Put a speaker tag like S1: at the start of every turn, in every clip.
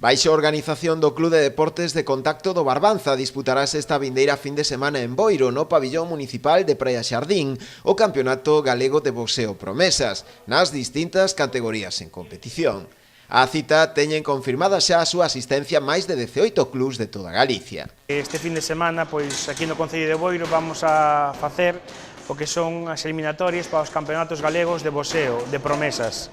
S1: Baixo a organización do Club de Deportes de Contacto do Barbanza disputarase esta vindeira fin de semana en Boiro, no pabillón municipal de Praia Xardín, o Campeonato Galego de Boxeo Promesas, nas distintas categorías en competición. A cita teñen confirmada xa a súa asistencia máis de 18 clubs de toda Galicia.
S2: Este fin de semana, pois aquí no Concello de Boiro vamos a facer o que son as eliminatorias para os campeonatos galegos de boxeo de promesas.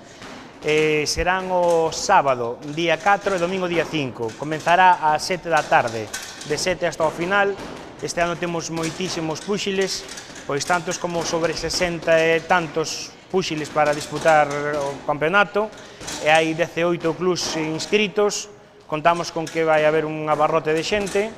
S2: Serán o sábado, día 4 e domingo, día 5. Comenzará ás 7 da tarde, de 7 hasta o final. Este ano temos moitísimos púxiles, pois tantos como sobre 60 e tantos púxiles para disputar o campeonato, e hai 18 clubs inscritos. Contamos con que vai haber un abarrote de xente,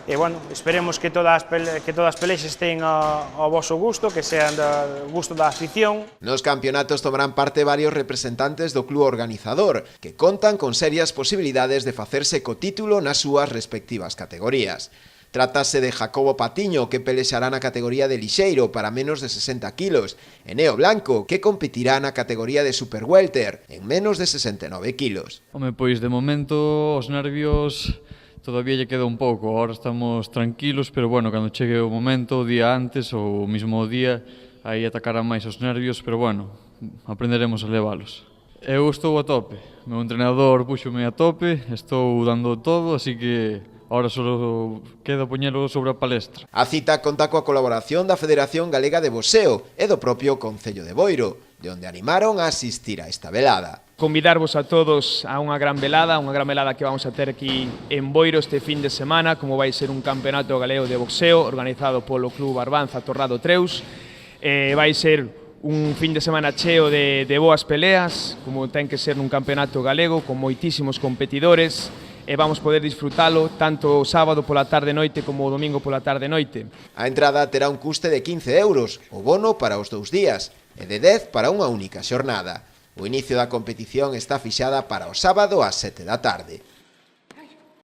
S2: e, bueno, esperemos que todas as pelexas estén ao voso gusto, que sean do gusto da afición.
S1: Nos campeonatos tomarán parte varios representantes do club organizador, que contan con serias posibilidades de facerse co título nas súas respectivas categorías. Trátase de Jacobo Patiño, que pelexará na categoría de lixeiro para menos de 60 kilos, e Neo Blanco, que competirá na categoría de super welter, en menos de 69 kilos.
S3: Home, pois de momento os nervios todavía lle queda un pouco, agora estamos tranquilos, pero bueno, cando chegue o momento, o día antes ou o mismo día, aí atacarán máis os nervios, pero bueno, aprenderemos a leválos. Eu estou a tope, o meu entrenador puxome a tope, estou dando todo, así que agora só queda poñelo sobre a palestra.
S1: A cita conta coa colaboración da Federación Galega de Boxeo e do propio Concello de Boiro, de onde animaron a asistir a esta velada.
S4: Convidarvos a todos a unha gran velada que vamos a ter aquí en Boiro este fin de semana, como vai ser un campeonato galego de boxeo organizado polo Club Barbanza Torrado Treus. Vai ser un fin de semana cheo de boas peleas, como ten que ser nun campeonato galego, con moitísimos competidores, e vamos poder disfrutalo tanto o sábado pola tarde-noite como o domingo pola tarde-noite.
S1: A entrada terá un custe de 15 euros, o bono para os 2 días, e de 10 para unha única xornada. O inicio da competición está fixada para o sábado ás 7 da tarde.